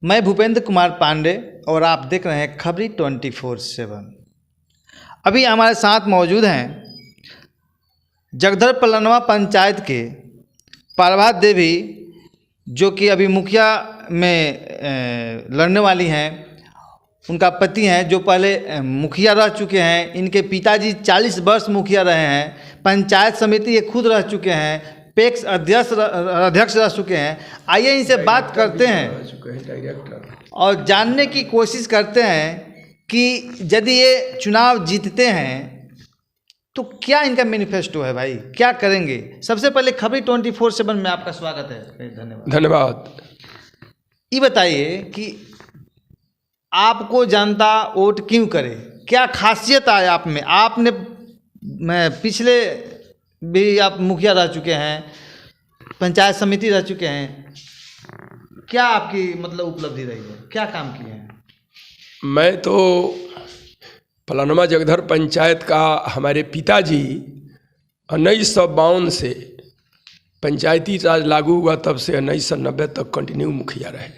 मैं भूपेंद्र कुमार पांडे और आप देख रहे हैं खबरी 24/7। अभी हमारे साथ मौजूद हैं जगधर पलनवा पंचायत के प्रभात देवी, जो कि अभी मुखिया में लड़ने वाली हैं। उनका पति हैं जो पहले मुखिया रह चुके हैं। इनके पिताजी 40 वर्ष मुखिया रहे हैं। पंचायत समिति ये खुद रह चुके हैं। पेक्स अध्यक्ष रह चुके हैं। आइए इनसे बात करते हैं और जानने की कोशिश करते हैं कि यदि ये चुनाव जीतते हैं तो क्या इनका मैनिफेस्टो है, भाई क्या करेंगे। सबसे पहले खबरी 24/7 में आपका स्वागत है। धन्यवाद। ये बताइए कि आपको जनता वोट क्यों करे, क्या खासियत है आप में। आपने पिछले भी आप मुखिया रह चुके हैं, पंचायत समिति रह चुके हैं। क्या आपकी मतलब उपलब्धि रही है, क्या काम किए हैं। मैं तो पलनवा जगधर पंचायत का, हमारे पिताजी 1952 से पंचायती राज लागू हुआ तब से 1990 तक कंटिन्यू मुखिया रहे।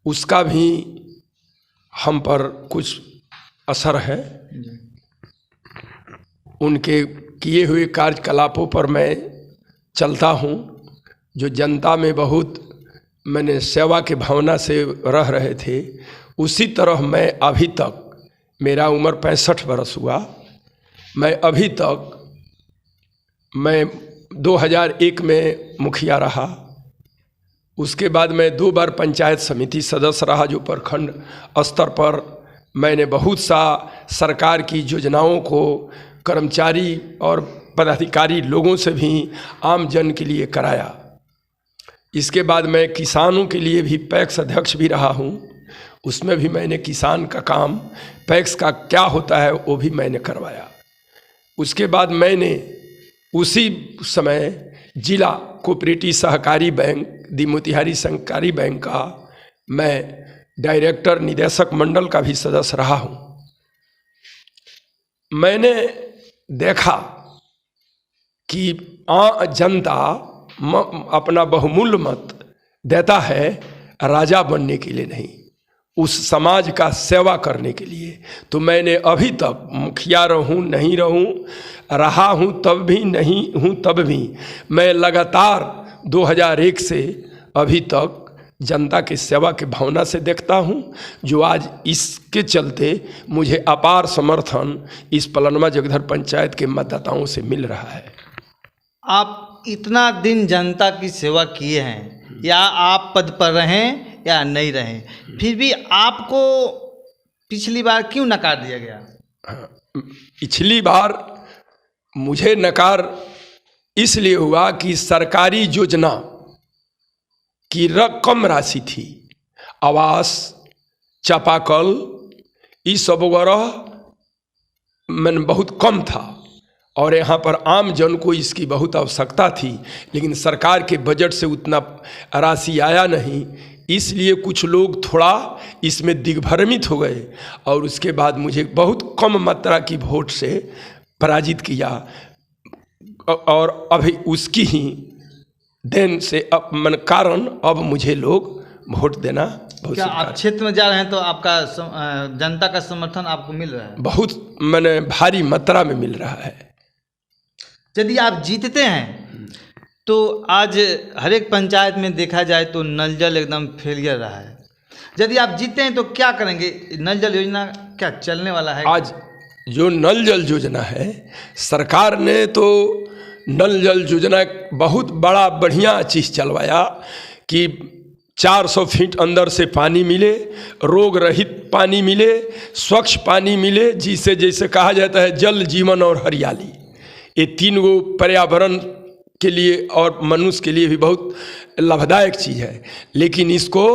उसका भी हम पर कुछ असर है। उनके किए हुए कार्यकलापों पर मैं चलता हूँ, जो जनता में बहुत मैंने सेवा के भावना से रह रहे थे, उसी तरह मैं अभी तक, मेरा उम्र 65 वर्ष हुआ, मैं अभी तक, मैं 2001 में मुखिया रहा। उसके बाद मैं 2 बार पंचायत समिति सदस्य रहा, जो प्रखंड स्तर पर मैंने बहुत सा सरकार की योजनाओं को कर्मचारी और पदाधिकारी लोगों से भी आम जन के लिए कराया। इसके बाद मैं किसानों के लिए भी पैक्स अध्यक्ष भी रहा हूँ। उसमें भी मैंने किसान का काम, पैक्स का क्या होता है वो भी मैंने करवाया। उसके बाद मैंने उसी समय जिला कोऑपरेटिव सहकारी बैंक, दी मोतिहारी सहकारी बैंक का मैं डायरेक्टर निदेशक मंडल का भी सदस्य रहा हूँ। मैंने देखा कि जनता अपना बहुमूल्य मत देता है राजा बनने के लिए नहीं, उस समाज का सेवा करने के लिए। तो मैंने अभी तक मुखिया रहूं नहीं रहूं, रहा हूं तब भी, नहीं हूं तब भी, मैं लगातार 2001 से अभी तक जनता की सेवा के भावना से देखता हूं, जो आज इसके चलते मुझे अपार समर्थन इस पलनवा जगधर पंचायत के मतदाताओं से मिल रहा है। आप इतना दिन जनता की सेवा किए हैं, या आप पद पर रहें या नहीं रहें, फिर भी आपको पिछली बार क्यों नकार दिया गया। पिछली बार मुझे नकार इसलिए हुआ कि सरकारी योजना की कम राशि थी। आवास, चापाकल, ये सब वगैरह मैंने बहुत कम था और यहाँ पर आम जन को इसकी बहुत आवश्यकता थी, लेकिन सरकार के बजट से उतना राशि आया नहीं। इसलिए कुछ लोग थोड़ा इसमें दिग्भ्रमित हो गए और उसके बाद मुझे बहुत कम मात्रा की वोट से पराजित किया। और अभी उसकी ही देन से कारण अब मुझे लोग वोट देना बहुत। क्या आप क्षेत्र में जा रहे हैं तो आपका जनता का समर्थन आपको मिल रहा है। बहुत मैंने भारी मात्रा में मिल रहा है। यदि आप जीतते हैं तो आज हर एक पंचायत में देखा जाए तो नल जल एकदम फेलियर रहा है। यदि आप जीतते हैं तो क्या करेंगे, नल जल योजना क्या चलने वाला है। आज जो नल जल योजना है, सरकार ने तो नल जल योजना बहुत बड़ा बढ़िया चीज़ चलवाया कि 400 फीट अंदर से पानी मिले, रोग रहित पानी मिले, स्वच्छ पानी मिले, जिसे जैसे कहा जाता है जल, जीवन और हरियाली। ये 3 गो पर्यावरण के लिए और मनुष्य के लिए भी बहुत लाभदायक चीज़ है। लेकिन इसको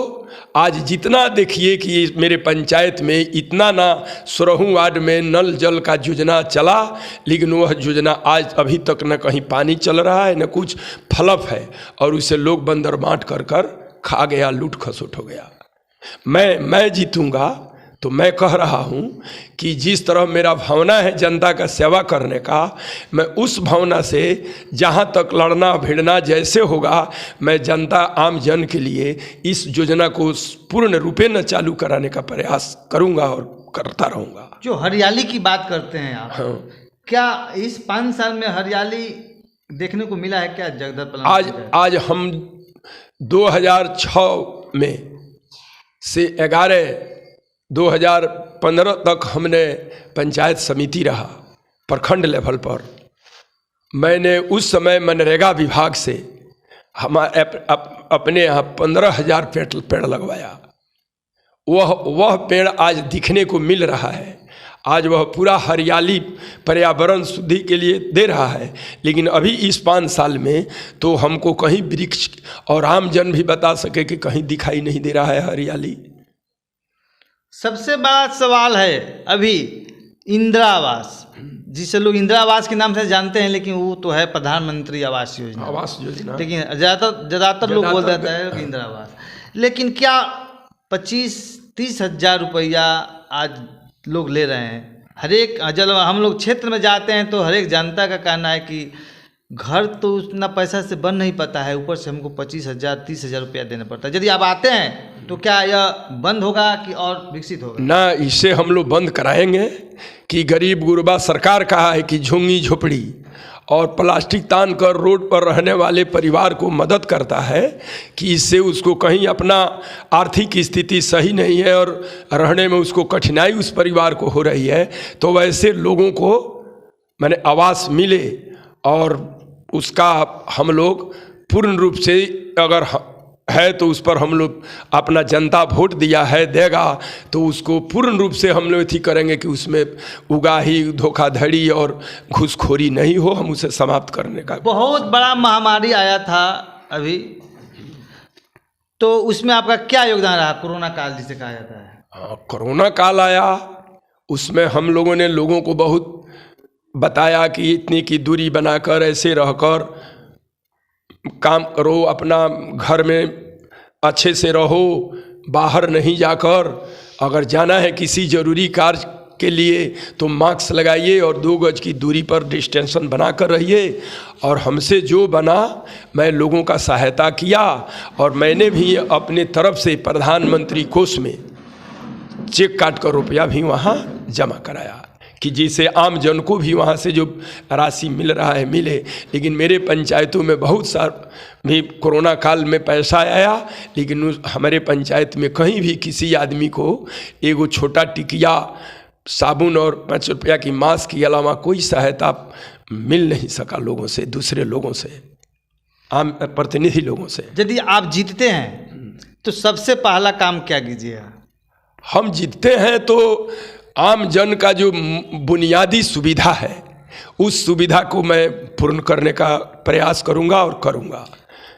आज जितना देखिए कि मेरे पंचायत में इतना ना 16 वार्ड में नल जल का योजना चला, लेकिन वह योजना आज अभी तक न कहीं पानी चल रहा है, न कुछ फलफ है, और उसे लोग बंदर बांट कर खा गया, लूट खसोट हो गया। मैं जीतूंगा तो मैं कह रहा हूँ कि जिस तरह मेरा भावना है जनता का सेवा करने का, मैं उस भावना से जहाँ तक लड़ना भिड़ना जैसे होगा, मैं जनता आम जन के लिए इस योजना को पूर्ण रूपे न चालू कराने का प्रयास करूँगा और करता रहूँगा। जो हरियाली की बात करते हैं आप, हाँ, क्या इस 5 साल में हरियाली देखने को मिला है क्या जगदलपुर? आज हम 2006 में से 2015 तक हमने पंचायत समिति रहा प्रखंड लेवल पर। मैंने उस समय मनरेगा विभाग से हमारे अपने यहाँ 15,000 पेड़ लगवाया। वह पेड़ आज दिखने को मिल रहा है। आज वह पूरा हरियाली पर्यावरण शुद्धि के लिए दे रहा है। लेकिन अभी इस 5 साल में तो हमको कहीं वृक्ष, और आम जन भी बता सके कि कहीं दिखाई नहीं दे रहा है हरियाली। सबसे बड़ा सवाल है अभी इंदिरा आवास, जिसे लोग इंदिरा आवास के नाम से जानते हैं, लेकिन वो तो है प्रधानमंत्री आवास योजना। लेकिन ज़्यादातर लोग बोल देते हैं इंदिरा आवास। लेकिन क्या 25-30 हज़ार रुपया आज लोग ले रहे हैं? हर एक, जब हम लोग क्षेत्र में जाते हैं तो हर एक जनता का कहना है कि घर तो उतना पैसा से बन नहीं पाता है, ऊपर से हमको 25,000-30,000 रुपया देना पड़ता है। यदि आप आते हैं तो क्या यह बंद होगा कि और विकसित होगा? ना, इसे हम लोग बंद कराएंगे कि गरीब गुरबा, सरकार कहा है कि झुग्गी झोपड़ी और प्लास्टिक तान कर रोड पर रहने वाले परिवार को मदद करता है कि इससे उसको कहीं अपना आर्थिक स्थिति सही नहीं है और रहने में उसको कठिनाई उस परिवार को हो रही है, तो वैसे लोगों को माने आवास मिले और उसका हम लोग पूर्ण रूप से, अगर है तो उस पर हम लोग अपना जनता वोट दिया है देगा तो उसको पूर्ण रूप से हम लोग अथी करेंगे कि उसमें उगाही, धोखाधड़ी और घूसखोरी नहीं हो। हम उसे समाप्त करने का, बहुत बड़ा महामारी आया था अभी, तो उसमें आपका क्या योगदान रहा? कोरोना काल जिसे कहा जाता है। हाँ, कोरोना काल आया, उसमें हम लोगों ने लोगों को बहुत बताया कि इतनी की दूरी बनाकर ऐसे रहकर काम करो, अपना घर में अच्छे से रहो, बाहर नहीं जाकर, अगर जाना है किसी ज़रूरी कार्य के लिए तो मास्क लगाइए और 2 गज की दूरी पर डिस्टेंशन बनाकर रहिए। और हमसे जो बना मैं लोगों का सहायता किया और मैंने भी अपने तरफ से प्रधानमंत्री कोष में चेक काट कर रुपया भी वहाँ जमा कराया कि जिससे आम जन को भी वहाँ से जो राशि मिल रहा है मिले। लेकिन मेरे पंचायतों में बहुत सारा भी कोरोना काल में पैसा आया, लेकिन हमारे पंचायत में कहीं भी किसी आदमी को एगो छोटा टिकिया, साबुन और 5 रुपया की मास्क के अलावा कोई सहायता मिल नहीं सका लोगों से, दूसरे लोगों से, आम प्रतिनिधि लोगों से। यदि आप जीतते हैं तो सबसे पहला काम क्या कीजिएगा? हम जीतते हैं तो आम जन का जो बुनियादी सुविधा है उस सुविधा को मैं पूर्ण करने का प्रयास करूंगा और करूंगा।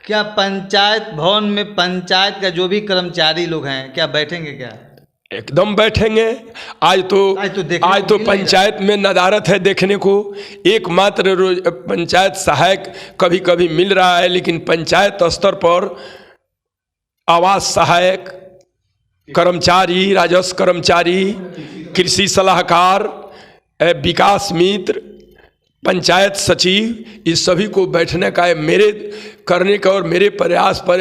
क्या पंचायत भवन में पंचायत का जो भी कर्मचारी लोग हैं क्या बैठेंगे? क्या एकदम बैठेंगे। आज तो पंचायत में नदारत है देखने को। एकमात्र पंचायत सहायक कभी कभी मिल रहा है, लेकिन पंचायत स्तर पर आवास सहायक कर्मचारी, राजस्व कर्मचारी, कृषि सलाहकार, विकास मित्र, पंचायत सचिव, इस सभी को बैठने का मेरे करने का और मेरे प्रयास पर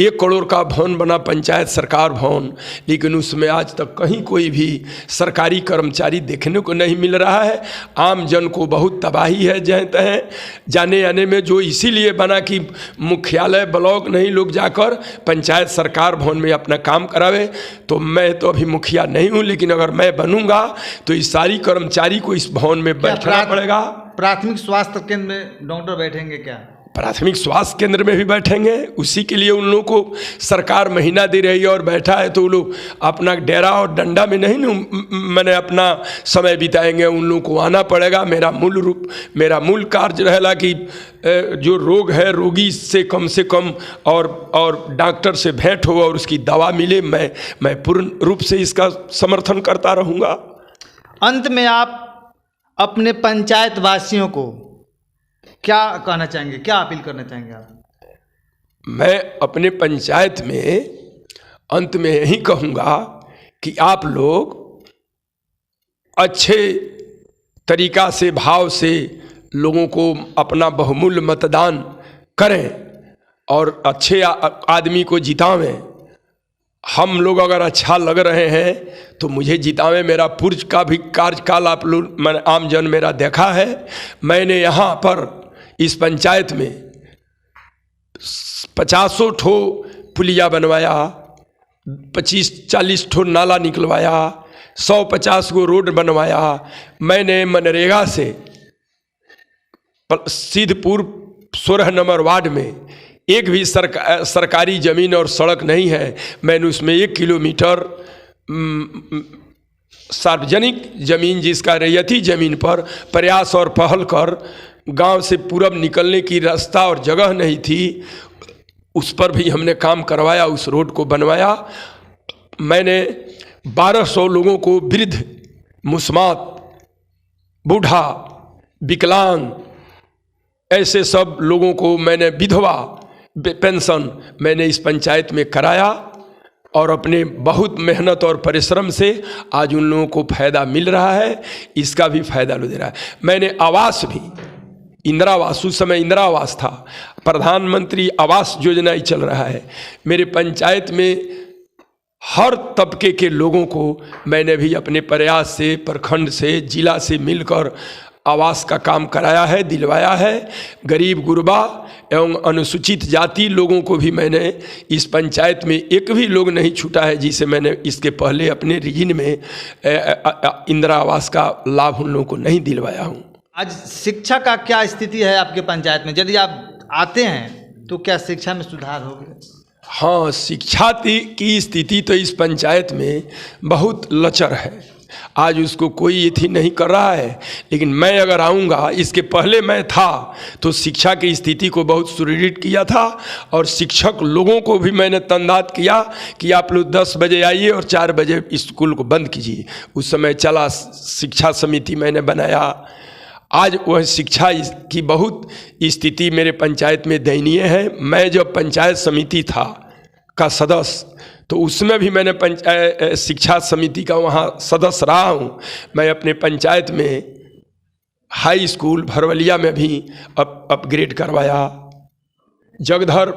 1 करोड़ का भवन बना पंचायत सरकार भवन, लेकिन उसमें आज तक कहीं कोई भी सरकारी कर्मचारी देखने को नहीं मिल रहा है। आम जन को बहुत तबाही है जाने आने में, जो इसीलिए बना कि मुख्यालय ब्लॉक नहीं लोग जाकर पंचायत सरकार भवन में अपना काम करावे। तो मैं तो अभी मुखिया नहीं हूँ, लेकिन अगर मैं बनूंगा तो इस सारी कर्मचारी को इस भवन में बैठना पड़ेगा। प्राथमिक स्वास्थ्य केंद्र में डॉक्टर बैठेंगे क्या? प्राथमिक स्वास्थ्य केंद्र में भी बैठेंगे। उसी के लिए उन लोगों को सरकार महीना दे रही है और बैठा है तो वो लोग अपना डेरा और डंडा में नहीं मैंने अपना समय बिताएंगे। उन लोगों को आना पड़ेगा। मेरा मूल कार्य रहेगा कि जो रोग है रोगी से कम और डॉक्टर से भेंट हो और उसकी दवा मिले। मैं पूर्ण रूप से इसका समर्थन करता रहूँगा। अंत में आप अपने पंचायत वासियों को क्या कहना चाहेंगे, क्या अपील करना चाहेंगे आप? मैं अपने पंचायत में अंत में यही कहूँगा कि आप लोग अच्छे तरीका से, भाव से लोगों को अपना बहुमूल्य मतदान करें और अच्छे आदमी को जितावें। हम लोग अगर अच्छा लग रहे हैं तो मुझे जितावें। मेरा पूर्व का भी कार्यकाल आप लोग, मैंने आम जन मेरा देखा है। मैंने यहाँ पर इस पंचायत में 50 ठो पुलिया बनवाया, 25-40 ठो नाला निकलवाया, 150 गो रोड बनवाया। मैंने मनरेगा से सिद्धपुर 16 नंबर वार्ड में एक भी सरकारी ज़मीन और सड़क नहीं है, मैंने उसमें 1 किलोमीटर सार्वजनिक ज़मीन, जिसका रैयती ज़मीन पर प्रयास और पहल कर गांव से पूरब निकलने की रास्ता और जगह नहीं थी, उस पर भी हमने काम करवाया, उस रोड को बनवाया। मैंने 1200 लोगों को, वृद्ध, मुस्मात, बूढ़ा, विकलांग, ऐसे सब लोगों को मैंने विधवा पेंशन मैंने इस पंचायत में कराया और अपने बहुत मेहनत और परिश्रम से आज उन लोगों को फ़ायदा मिल रहा है, इसका भी फ़ायदा दे रहा है। मैंने आवास भी, इंदिरा आवास, उस समय इंदिरा आवास था, प्रधानमंत्री आवास योजना ही चल रहा है। मेरे पंचायत में हर तबके के लोगों को मैंने भी अपने प्रयास से, प्रखंड से, जिला से मिलकर आवास का काम कराया है, दिलवाया है। गरीब गुरबा एवं अनुसूचित जाति लोगों को भी मैंने इस पंचायत में एक भी लोग नहीं छूटा है जिसे मैंने इसके पहले अपने रीजन में इंदिरा आवास का लाभ उन लोगों को नहीं दिलवाया हूँ। आज शिक्षा का क्या स्थिति है आपके पंचायत में? यदि आप आते हैं तो क्या शिक्षा में सुधार होगा? हाँ, शिक्षा की स्थिति तो इस पंचायत में बहुत लचर है। आज उसको कोई ये नहीं कर रहा है, लेकिन मैं अगर आऊँगा, इसके पहले मैं था तो शिक्षा की स्थिति को बहुत सुदृढ़ किया था और शिक्षक लोगों को भी मैंने तंदात किया कि आप लोग 10 बजे आइए और 4 बजे स्कूल को बंद कीजिए। उस समय चला शिक्षा समिति मैंने बनाया। आज वह शिक्षा की बहुत स्थिति मेरे पंचायत में दयनीय है। मैं जब पंचायत समिति था का सदस्य, तो उसमें भी मैंने शिक्षा समिति का वहाँ सदस्य रहा हूँ। मैं अपने पंचायत में हाई स्कूल भरवलिया में भी अपग्रेड करवाया। जगधर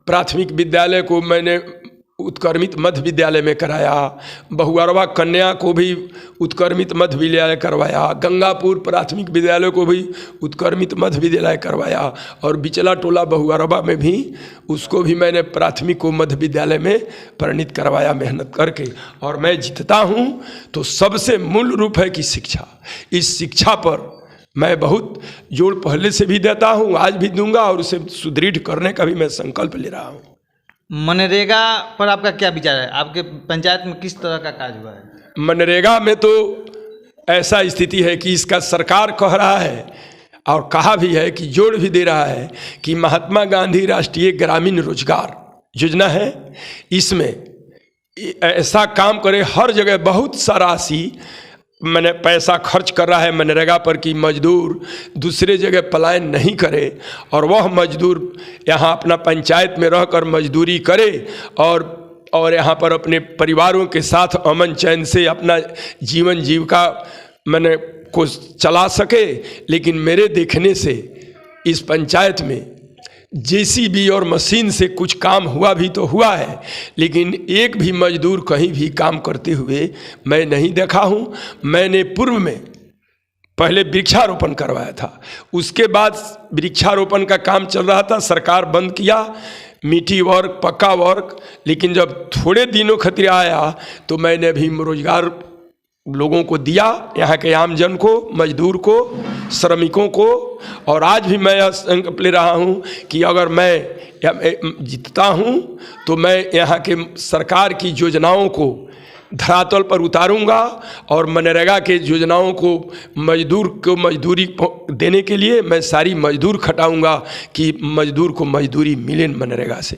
प्राथमिक विद्यालय को मैंने उत्क्रमित मध्य विद्यालय में कराया। बहुअरवा कन्या को भी उत्क्रमित मध्य विद्यालय करवाया। गंगापुर प्राथमिक विद्यालय को भी उत्क्रमित मध्य विद्यालय करवाया और बिचला टोला बहुअरवा में भी उसको भी मैंने प्राथमिक को मध्य विद्यालय में परिणित करवाया मेहनत करके। और मैं जीतता हूँ तो सबसे मूल रूप है कि शिक्षा। इस शिक्षा पर मैं बहुत जोर पहले से भी देता हूँ, आज भी दूंगा और उसे सुदृढ़ करने का भी मैं संकल्प ले रहा हूँ। मनरेगा पर आपका क्या विचार है? आपके पंचायत में किस तरह का कार्य हुआ है? मनरेगा में तो ऐसा स्थिति है कि इसका सरकार कह रहा है और कहा भी है कि जोड़ भी दे रहा है कि महात्मा गांधी राष्ट्रीय ग्रामीण रोजगार योजना है, इसमें ऐसा काम करे, हर जगह बहुत सा राशि मैंने पैसा खर्च कर रहा है मनरेगा पर कि मजदूर दूसरे जगह पलायन नहीं करे और वह मजदूर यहाँ अपना पंचायत में रहकर मजदूरी करे और यहाँ पर अपने परिवारों के साथ अमन चैन से अपना जीवन जीविका मैंने को चला सके। लेकिन मेरे देखने से इस पंचायत में जेसीबी और मशीन से कुछ काम हुआ भी तो हुआ है, लेकिन एक भी मजदूर कहीं भी काम करते हुए मैं नहीं देखा हूँ। मैंने पूर्व में पहले वृक्षारोपण करवाया था, उसके बाद वृक्षारोपण का काम चल रहा था, सरकार बंद किया, मिट्टी वर्क, पक्का वर्क। लेकिन जब थोड़े दिनों खतरे आया तो मैंने भी रोजगार लोगों को दिया, यहाँ के आमजन को, मजदूर को, श्रमिकों को। और आज भी मैं यह संकल्प ले रहा हूँ कि अगर मैं जीतता हूँ तो मैं यहाँ के सरकार की योजनाओं को धरातल पर उतारूंगा और मनरेगा के योजनाओं को मजदूर को मजदूरी देने के लिए मैं सारी मजदूर खटाऊंगा कि मजदूर को मजदूरी मिले मनरेगा से।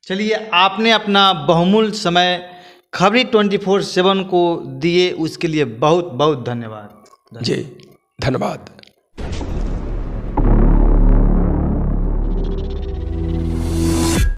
चलिए, आपने अपना बहुमूल्य समय खबरी 24/7 को दिए, उसके लिए बहुत बहुत धन्यवाद। जी धन्यवाद।